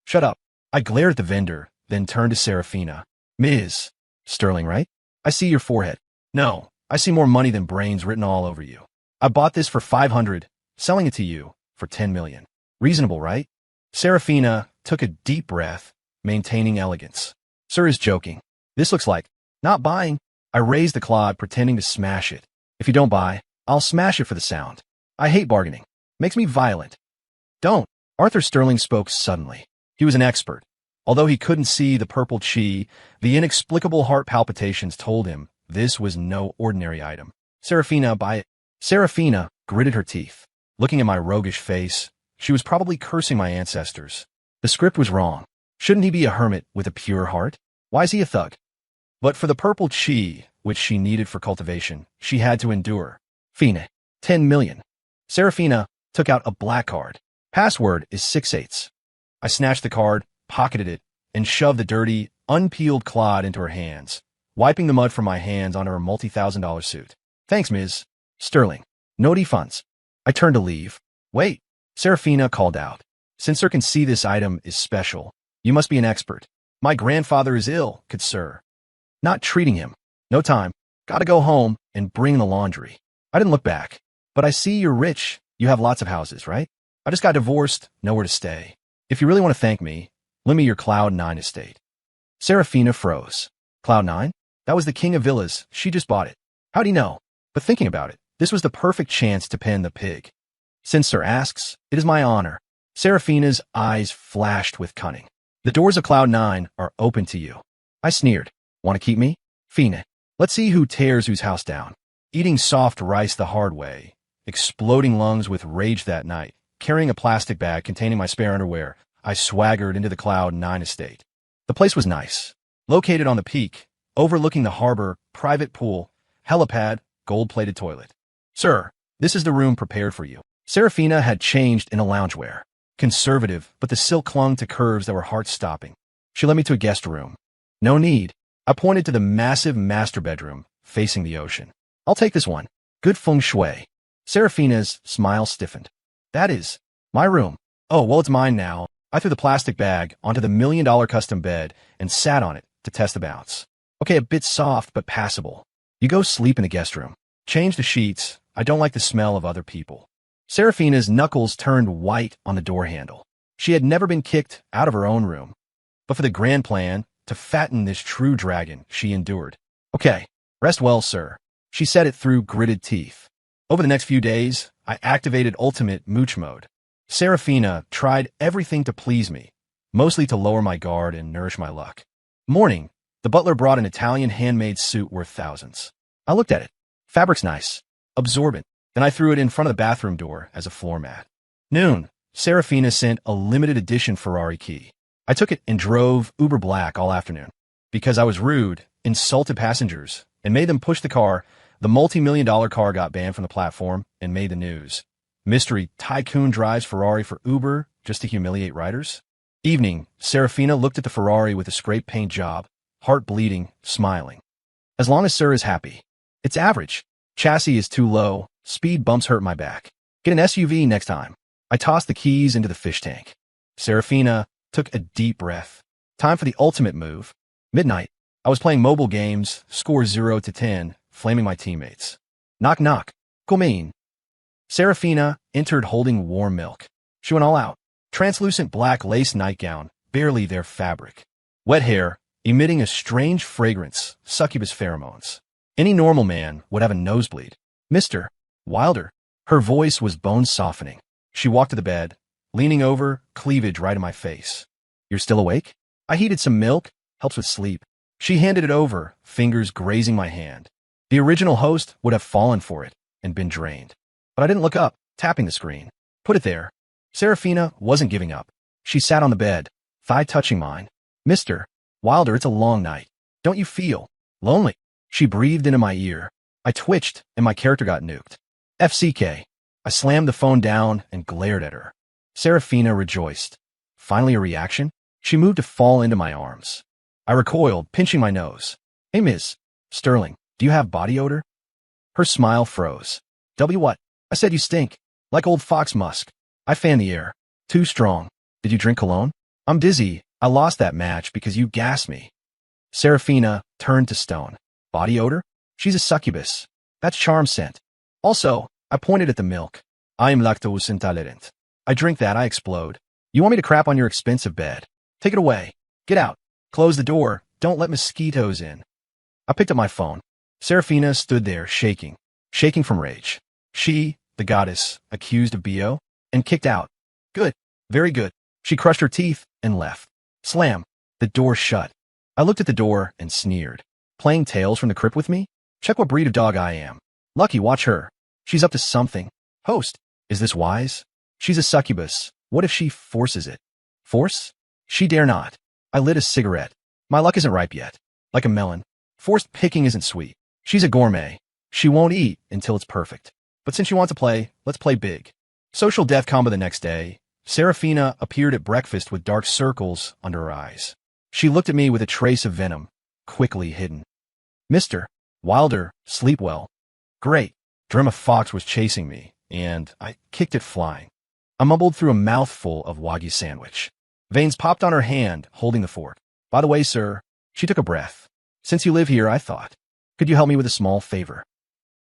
Shut up. I glared at the vendor, then turned to Serafina. Ms. Sterling, right? I see your forehead. No, I see more money than brains written all over you. I bought this for 500, selling it to you for 10 million. Reasonable, right? Serafina took a deep breath, maintaining elegance. Sir is joking. This looks like not buying. I raised the clod, pretending to smash it. If you don't buy, I'll smash it for the sound. I hate bargaining. Makes me violent. Don't. Arthur Sterling spoke suddenly. He was an expert. Although he couldn't see the purple chi, the inexplicable heart palpitations told him this was no ordinary item. Serafina, buy it. Serafina gritted her teeth. Looking at my roguish face, she was probably cursing my ancestors. The script was wrong. Shouldn't he be a hermit with a pure heart? Why is he a thug? But for the purple chi, which she needed for cultivation, she had to endure. Fina, 10 million. Serafina took out a black card. Password is 6/8. I snatched the card, pocketed it, and shoved the dirty, unpeeled clod into her hands, wiping the mud from my hands onto her multi-thousand-dollar suit. Thanks, Ms. Sterling. No refunds. I turned to leave. Wait, Serafina called out. Since sir can see this item is special, you must be an expert. My grandfather is ill, good sir. Not treating him. No time. Gotta go home and bring the laundry. I didn't look back. But I see you're rich. You have lots of houses, right? I just got divorced, nowhere to stay. If you really want to thank me, lend me your Cloud 9 estate. Serafina froze. Cloud 9? That was the king of villas. She just bought it. How'd he know? But thinking about it, this was the perfect chance to pen the pig. Since sir asks, it is my honor. Serafina's eyes flashed with cunning. The doors of Cloud 9 are open to you. I sneered. Want to keep me? Fina. Let's see who tears whose house down. Eating soft rice the hard way, exploding lungs with rage that night, carrying a plastic bag containing my spare underwear, I swaggered into the Cloud 9 estate. The place was nice. Located on the peak, overlooking the harbor, private pool, helipad, gold-plated toilet. Sir, this is the room prepared for you. Serafina had changed into loungewear. Conservative, but the silk clung to curves that were heart-stopping. She led me to a guest room. No need. I pointed to the massive master bedroom, facing the ocean. I'll take this one. Good feng shui. Serafina's smile stiffened. That is my room. Oh, well, it's mine now. I threw the plastic bag onto the $1 million custom bed and sat on it to test the bounce. Okay, a bit soft, but passable. You go sleep in the guest room. Change the sheets. I don't like the smell of other people. Serafina's knuckles turned white on the door handle. She had never been kicked out of her own room. But for the grand plan, to fatten this true dragon, she endured. Okay, rest well, sir. She said it through gritted teeth. Over the next few days, I activated ultimate mooch mode. Serafina tried everything to please me, mostly to lower my guard and nourish my luck. Morning, the butler brought an Italian handmade suit worth thousands. I looked at it. Fabric's nice. Absorbent. Then I threw it in front of the bathroom door as a floor mat. Noon, Serafina sent a limited edition Ferrari key. I took it and drove Uber Black all afternoon. Because I was rude, insulted passengers, and made them push the car, the multi-million-dollar car got banned from the platform and made the news. Mystery tycoon drives Ferrari for Uber just to humiliate riders. Evening, Serafina looked at the Ferrari with a scrape paint job, heart bleeding, smiling. As long as sir is happy. It's average. Chassis is too low. Speed bumps hurt my back. Get an SUV next time. I tossed the keys into the fish tank. Serafina took a deep breath. Time for the ultimate move. Midnight. I was playing mobile games, score 0 to 10, flaming my teammates. Knock knock. Come. Serafina entered holding warm milk. She went all out. Translucent black lace nightgown, barely their fabric. Wet hair, emitting a strange fragrance, succubus pheromones. Any normal man would have a nosebleed. Mr. Wilder. Her voice was bone-softening. She walked to the bed, leaning over, cleavage right in my face. You're still awake? I heated some milk, helps with sleep. She handed it over, fingers grazing my hand. The original host would have fallen for it and been drained. But I didn't look up, tapping the screen. Put it there. Serafina wasn't giving up. She sat on the bed, thigh touching mine. Mr. Wilder, it's a long night. Don't you feel lonely? She breathed into my ear. I twitched, and my character got nuked. FCK. I slammed the phone down and glared at her. Serafina rejoiced. Finally a reaction? She moved to fall into my arms. I recoiled, pinching my nose. Hey, Ms. Sterling. Do you have body odor? Her smile froze. W what? I said you stink. Like old fox musk. I fan the air. Too strong. Did you drink cologne? I'm dizzy. I lost that match because you gassed me. Serafina turned to stone. Body odor? She's a succubus. That's charm scent. Also, I pointed at the milk. I am lactose intolerant. I drink that, I explode. You want me to crap on your expensive bed? Take it away. Get out. Close the door. Don't let mosquitoes in. I picked up my phone. Serafina stood there, shaking from rage. She, the goddess, accused of BO, and kicked out. Good. Very good. She crushed her teeth and left. Slam. The door shut. I looked at the door and sneered. Playing Tales from the Crypt with me? Check what breed of dog I am. Lucky, watch her. She's up to something. Host. Is this wise? She's a succubus. What if she forces it? Force? She dare not. I lit a cigarette. My luck isn't ripe yet. Like a melon. Forced picking isn't sweet. She's a gourmet. She won't eat until it's perfect. But since you want to play, let's play big. Social death combo the next day. Serafina appeared at breakfast with dark circles under her eyes. She looked at me with a trace of venom, quickly hidden. Mr. Wilder, sleep well. Great. Dream a fox was chasing me, and I kicked it flying. I mumbled through a mouthful of Wagyu sandwich. Veins popped on her hand, holding the fork. By the way, sir, she took a breath. Since you live here, I thought, could you help me with a small favor?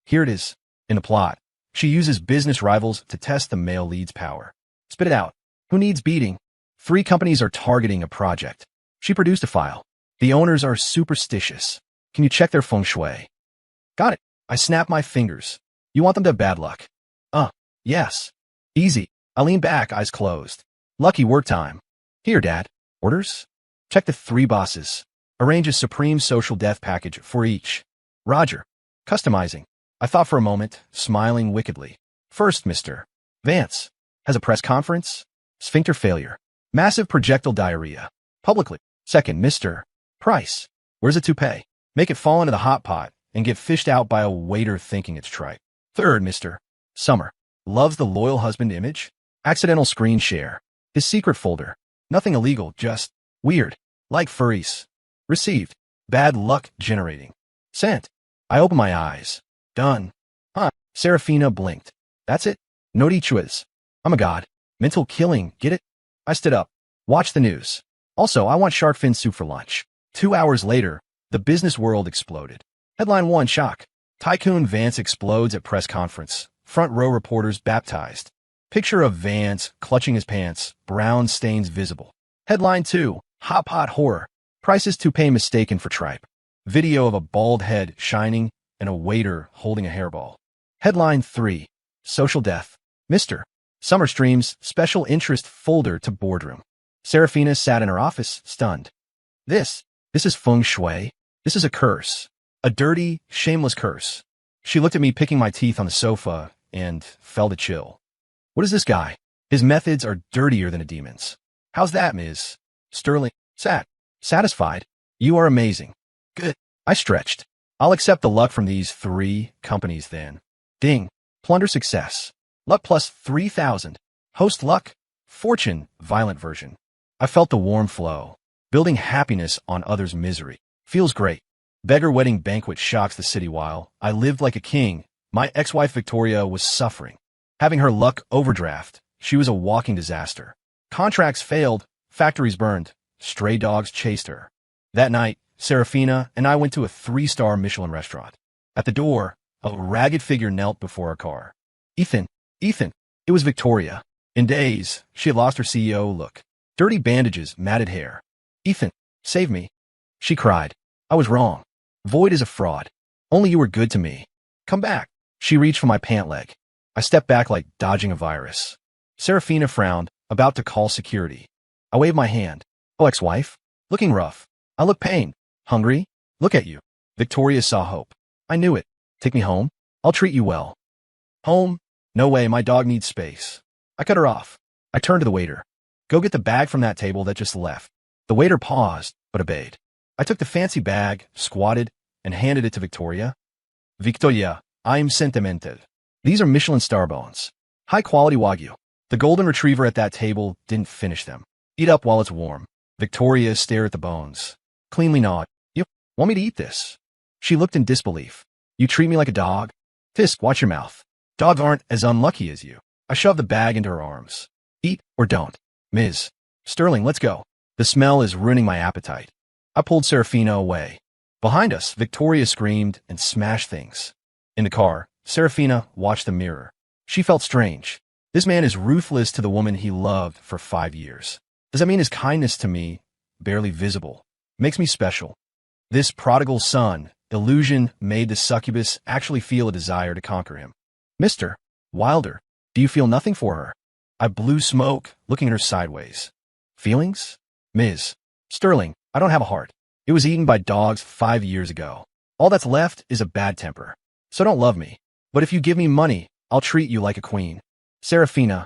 Here it is. In the plot, she uses business rivals to test the male lead's power. Spit it out. Who needs beating? 3 companies are targeting a project. She produced a file. The owners are superstitious. Can you check their feng shui? Got it. I snapped my fingers. You want them to have bad luck? Yes. Easy. I leaned back, eyes closed. Lucky work time. Here, Dad. Orders? Check the 3 bosses. Arrange a supreme social death package for each. Roger. Customizing. I thought for a moment, smiling wickedly. First, Mr. Vance. Has a press conference? Sphincter failure. Massive projectile diarrhea. Publicly. Second, Mr. Price. Where's a toupee? Make it fall into the hot pot and get fished out by a waiter thinking it's trite. Third, Mr. Summer. Loves the loyal husband image? Accidental screen share. His secret folder. Nothing illegal, just weird. Like furries. Received. Bad luck generating. Sent. I opened my eyes. Done. Huh. Serafina blinked. That's it? No dichuas. I'm a god. Mental killing, get it? I stood up. Watch the news. Also, I want shark fin soup for lunch. 2 hours later, the business world exploded. Headline 1, shock. Tycoon Vance explodes at press conference. Front row reporters baptized. Picture of Vance clutching his pants, brown stains visible. Headline 2, hot pot horror. Prices toupee mistaken for tripe. Video of a bald head shining and a waiter holding a hairball. Headline 3, social death. Mr. Summer streams special interest folder to boardroom. Serafina sat in her office, stunned. This is feng shui. This is a curse. A dirty, shameless curse. She looked at me picking my teeth on the sofa and felt a chill. What is this guy? His methods are dirtier than a demon's. How's that, Ms. Sterling? Satisfied? You are amazing. Good. I stretched. I'll accept the luck from these 3 companies then. Ding. Plunder success. Luck plus 3,000. Host luck. Fortune, violent version. I felt the warm flow. Building happiness on others' misery. Feels great. Beggar wedding banquet shocks the city while I lived like a king. My ex-wife Victoria was suffering. Having her luck overdraft, she was a walking disaster. Contracts failed, factories burned, stray dogs chased her. That night, Serafina and I went to a 3-star Michelin restaurant. At the door, a ragged figure knelt before our car. Ethan. It was Victoria. In days, she had lost her CEO look. Dirty bandages, matted hair. Ethan, save me. She cried. I was wrong. Void is a fraud. Only you were good to me. Come back. She reached for my pant leg. I stepped back like dodging a virus. Serafina frowned, about to call security. I waved my hand. Oh, ex-wife? Looking rough. I look pained. Hungry? Look at you. Victoria saw hope. I knew it. Take me home. I'll treat you well. Home? No way, my dog needs space. I cut her off. I turned to the waiter. Go get the bag from that table that just left. The waiter paused, but obeyed. I took the fancy bag, squatted, and handed it to Victoria. Victoria, I'm sentimental. These are Michelin star bones. High-quality Wagyu. The golden retriever at that table didn't finish them. Eat up while it's warm. Victoria stared at the bones. Cleanly gnawed. You want me to eat this? She looked in disbelief. You treat me like a dog? Tisk, watch your mouth. Dogs aren't as unlucky as you. I shoved the bag into her arms. Eat or don't. Ms. Sterling, let's go. The smell is ruining my appetite. I pulled Serafina away. Behind us, Victoria screamed and smashed things. In the car, Serafina watched the mirror. She felt strange. This man is ruthless to the woman he loved for 5 years. Does that mean his kindness to me, barely visible, makes me special? This prodigal son, illusion made the succubus actually feel a desire to conquer him. Mr. Wilder, do you feel nothing for her? I blew smoke, looking at her sideways. Feelings? Ms. Sterling, I don't have a heart. It was eaten by dogs 5 years ago. All that's left is a bad temper. So don't love me. But if you give me money, I'll treat you like a queen. Serafina.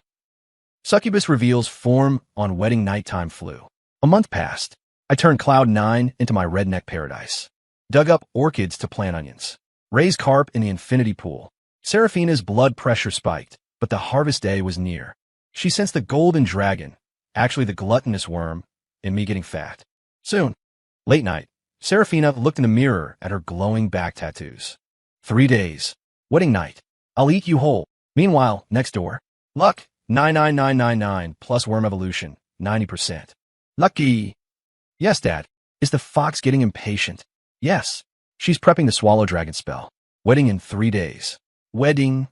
Succubus reveals form on wedding nighttime flu. A month passed. I turned Cloud 9 into my redneck paradise. Dug up orchids to plant onions. Raised carp in the infinity pool. Serafina's blood pressure spiked, but the harvest day was near. She sensed the golden dragon, actually the gluttonous worm, in me getting fat. Soon. Late night, Serafina looked in the mirror at her glowing back tattoos. 3 days. Wedding night. I'll eat you whole. Meanwhile, next door. Luck, 99999 plus worm evolution, 90%. Lucky. Yes, Dad. Is the fox getting impatient? Yes. She's prepping the swallow dragon spell. Wedding in 3 days. Wedding.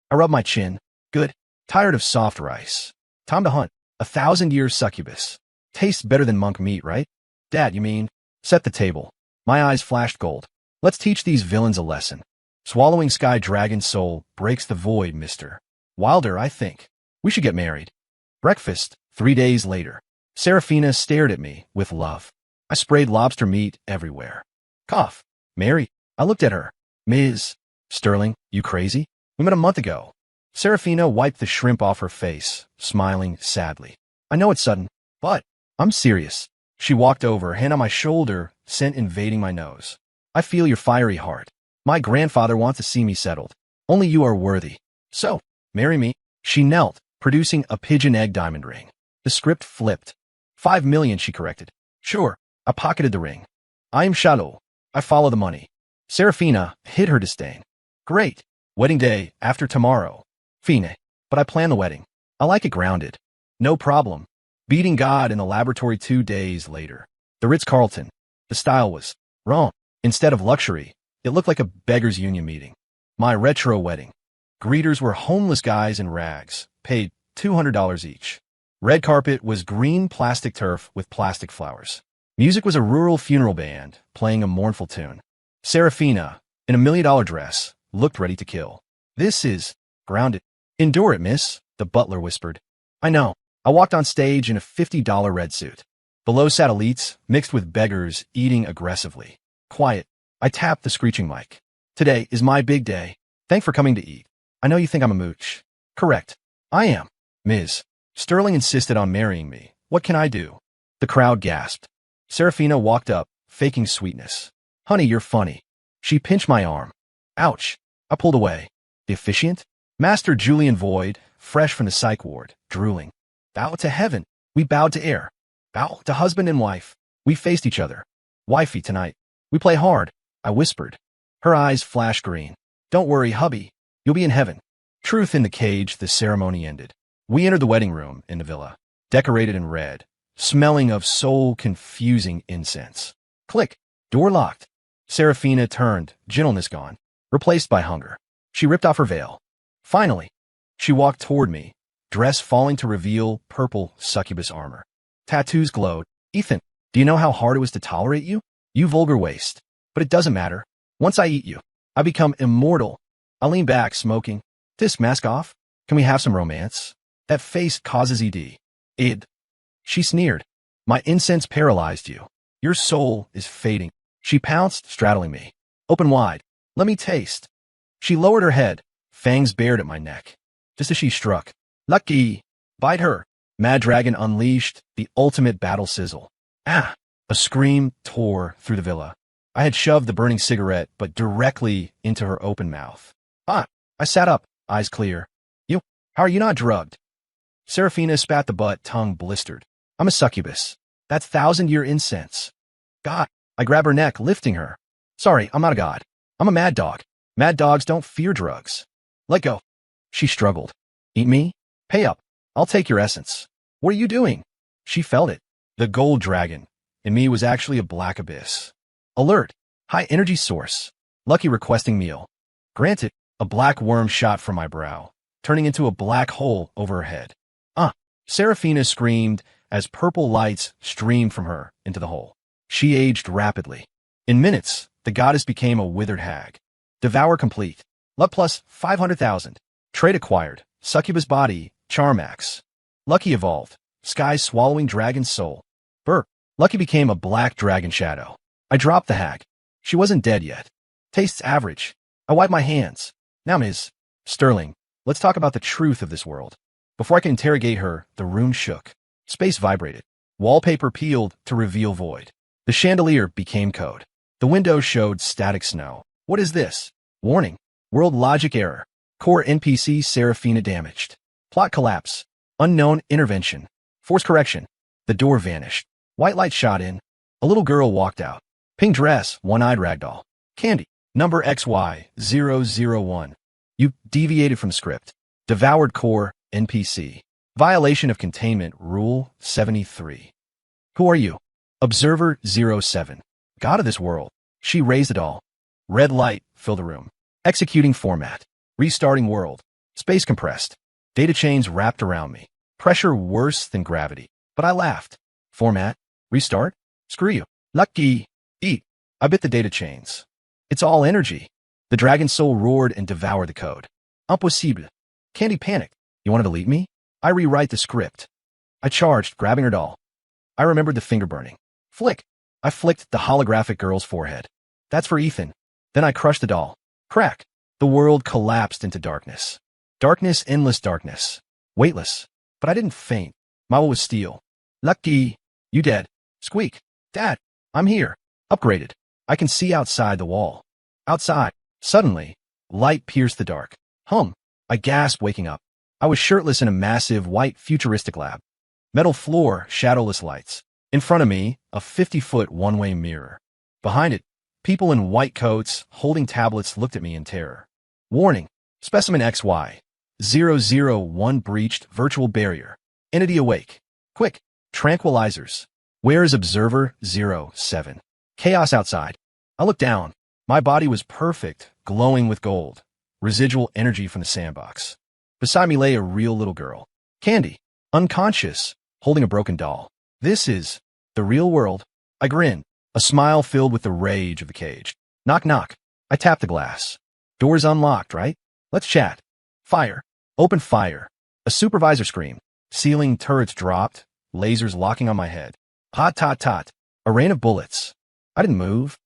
I rub my chin. Good. Tired of soft rice. Time to hunt. 1,000-year succubus. Tastes better than monk meat, right? Dad, you mean? Set the table. My eyes flashed gold. Let's teach these villains a lesson. Swallowing sky dragon soul breaks the void, Mr. Wilder, I think. We should get married. Breakfast, 3 days later. Serafina stared at me with love. I sprayed lobster meat everywhere. Cough. Mary. I looked at her. Ms. Sterling, you crazy? We met a month ago. Serafina wiped the shrimp off her face, smiling sadly. I know it's sudden, but I'm serious. She walked over, hand on my shoulder, scent invading my nose. I feel your fiery heart. My grandfather wants to see me settled. Only you are worthy. So, marry me. She knelt, producing a pigeon egg diamond ring. The script flipped. 5 million, she corrected. Sure. I pocketed the ring. I am shallow. I follow the money. Serafina hid her disdain. Great. Wedding day, after tomorrow. Fine. But I plan the wedding. I like it grounded. No problem. Beating God in the laboratory 2 days later. The Ritz-Carlton. The style was wrong. Instead of luxury, it looked like a beggars' union meeting. My retro wedding. Greeters were homeless guys in rags, paid $200 each. Red carpet was green plastic turf with plastic flowers. Music was a rural funeral band, playing a mournful tune. Serafina, in a $1 million dress, looked ready to kill. This is grounded. Endure it, miss, the butler whispered. I know. I walked on stage in a $50 red suit. Below sat elites, mixed with beggars, eating aggressively. Quiet. I tapped the screeching mic. Today is my big day. Thanks for coming to eat. I know you think I'm a mooch. Correct. I am. Ms. Sterling insisted on marrying me. What can I do? The crowd gasped. Serafina walked up, faking sweetness. Honey, you're funny. She pinched my arm. Ouch. I pulled away. The officiant? Master Julian Void, fresh from the psych ward, drooling. Bow to heaven. We bowed to air. Bow to husband and wife. We faced each other. Wifey tonight. We play hard, I whispered. Her eyes flashed green. Don't worry, hubby. You'll be in heaven. Truth in the cage, the ceremony ended. We entered the wedding room in the villa, decorated in red, smelling of soul-confusing incense. Click. Door locked. Serafina turned, gentleness gone, replaced by hunger. She ripped off her veil. Finally, she walked toward me, dress falling to reveal purple succubus armor. Tattoos glowed. Ethan, do you know how hard it was to tolerate you? You vulgar waste. But it doesn't matter. Once I eat you, I become immortal. I lean back, smoking. This mask off? Can we have some romance? That face causes ED. Id. She sneered. My incense paralyzed you. Your soul is fading. She pounced, straddling me. Open wide. Let me taste. She lowered her head, fangs bared at my neck. Just as she struck. Lucky. Bite her. Mad Dragon unleashed, the ultimate battle sizzle. Ah! A scream tore through the villa. I had shoved the burning cigarette, but directly into her open mouth. Ah! I sat up, eyes clear. How are you not drugged? Serafina spat the butt, tongue blistered. I'm a succubus. That's 1,000-year incense. God! I grab her neck, lifting her. Sorry, I'm not a god. I'm a mad dog. Mad dogs don't fear drugs. Let go. She struggled. Eat me? Pay up. I'll take your essence. What are you doing? She felt it. The gold dragon in me was actually a black abyss. Alert. High energy source. Lucky requesting meal. Granted, a black worm shot from my brow, turning into a black hole over her head. Seraphina screamed as purple lights streamed from her into the hole. She aged rapidly. In minutes, the goddess became a withered hag. Devour complete. Luck plus 500,000. Trait acquired. Succubus body. Charmax. Lucky evolved. Sky swallowing dragon soul. Burp. Lucky became a black dragon shadow. I dropped the hag. She wasn't dead yet. Tastes average. I wiped my hands. Now, Ms. Sterling, let's talk about the truth of this world. Before I could interrogate her, the room shook. Space vibrated. Wallpaper peeled to reveal void. The chandelier became code. The window showed static snow. What is this? Warning. World logic error. Core NPC Seraphina damaged. Plot collapse. Unknown intervention. Force correction. The door vanished. White light shot in. A little girl walked out. Pink dress, one-eyed ragdoll. Candy. Number XY001. You deviated from script. Devoured core NPC. Violation of containment rule 73. Who are you? Observer 07. God of this world. She raised the doll. Red light filled the room. Executing format. Restarting world. Space compressed. Data chains wrapped around me. Pressure worse than gravity. But I laughed. Format. Restart. Screw you. Lucky. Eat. I bit the data chains. It's all energy. The dragon soul roared and devoured the code. Impossible. Candy panicked. You want to delete me? I rewrite the script. I charged, grabbing her doll. I remembered the finger burning. Flick. I flicked the holographic girl's forehead. That's for Ethan. Then I crushed the doll. Crack. The world collapsed into darkness. Darkness, endless darkness. Weightless. But I didn't faint. My will was steel. Lucky. You dead. Squeak. Dad. I'm here. Upgraded. I can see outside the wall. Outside. Suddenly, light pierced the dark. Hum. I gasped, waking up. I was shirtless in a massive, white, futuristic lab. Metal floor, shadowless lights. In front of me, a 50-foot one-way mirror. Behind it, people in white coats, holding tablets, looked at me in terror. Warning. Specimen XY001 breached virtual barrier. Entity awake. Quick. Tranquilizers. Where is Observer 07? Chaos outside. I looked down. My body was perfect, glowing with gold. Residual energy from the sandbox. Beside me lay a real little girl. Candy. Unconscious, holding a broken doll. This is the real world. I grinned, a smile filled with the rage of the cage. Knock, knock. I tapped the glass. Doors unlocked, right? Let's chat. Fire. Open fire. A supervisor screamed. Ceiling turrets dropped, lasers locking on my head. Hot, tot, tot. A rain of bullets. I didn't move.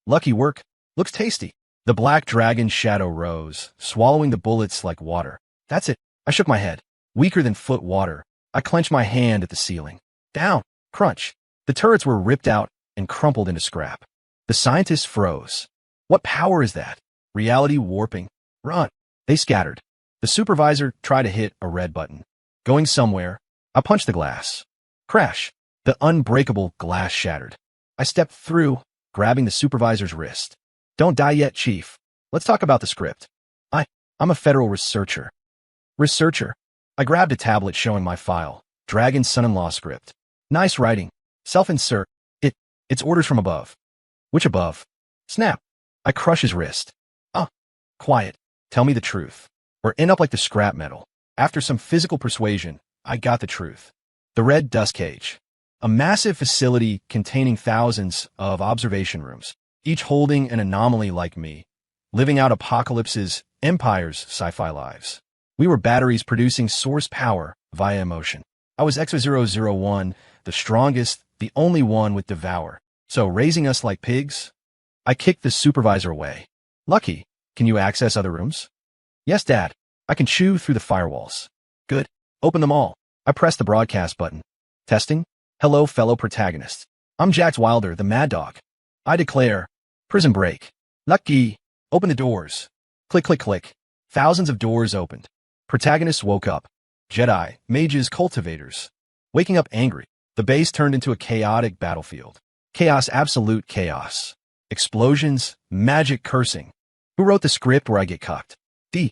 Lucky work. Looks tasty. The black dragon shadow rose, swallowing the bullets like water. That's it. I shook my head. Weaker than foot water. I clenched my hand at the ceiling. Down. Crunch. The turrets were ripped out and crumpled into scrap. The scientists froze. What power is that? Reality warping. Run. They scattered. The supervisor tried to hit a red button. Going somewhere. I punched the glass. Crash. The unbreakable glass shattered. I stepped through, grabbing the supervisor's wrist. Don't die yet, Chief. Let's talk about the script. I'm a federal researcher. Researcher. I grabbed a tablet showing my file. Dragon's son-in-law script. Nice writing. Self-insert. It's orders from above. Which above? Snap. I crush his wrist. Quiet. Tell me the truth. Or end up like the scrap metal. After some physical persuasion, I got the truth. The Red Dust Cage. A massive facility containing thousands of observation rooms, each holding an anomaly like me, living out apocalypses, empires, sci-fi lives. We were batteries producing source power via emotion. I was XY001, the strongest, the only one with Devour. So raising us like pigs? I kicked the supervisor away. Lucky, can you access other rooms? Yes, Dad. I can chew through the firewalls. Good. Open them all. I pressed the broadcast button. Testing? Hello, fellow protagonists. I'm Jax Wilder, the Mad Dog. I declare, prison break. Lucky. Open the doors. Click, click, click. Thousands of doors opened. Protagonists woke up. Jedi, mages, cultivators. Waking up angry. The base turned into a chaotic battlefield. Chaos, absolute chaos. Explosions, magic, cursing. Who wrote the script where I get cucked? D.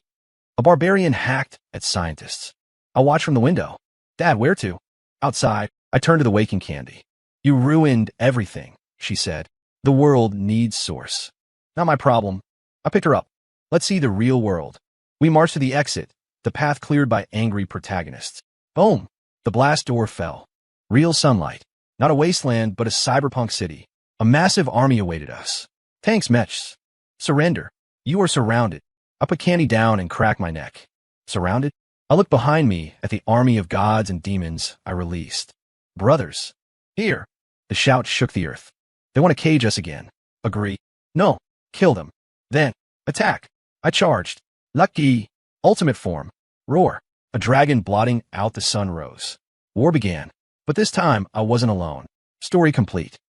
A barbarian hacked at scientists. I watch from the window. Dad, where to? Outside. I turn to the waking Candy. You ruined everything, she said. The world needs Source. Not my problem. I picked her up. Let's see the real world. We marched to the exit, the path cleared by angry protagonists. Boom! The blast door fell. Real sunlight. Not a wasteland, but a cyberpunk city. A massive army awaited us. Tanks, mechs. Surrender. You are surrounded. I put Candy down and crack my neck. Surrounded? I looked behind me at the army of gods and demons I released. Brothers. Here. The shout shook the earth. They want to cage us again. Agree. No. Kill them. Then. Attack. I charged. Lucky. Ultimate form. Roar. A dragon blotting out the sun rose. War began. But this time, I wasn't alone. Story complete.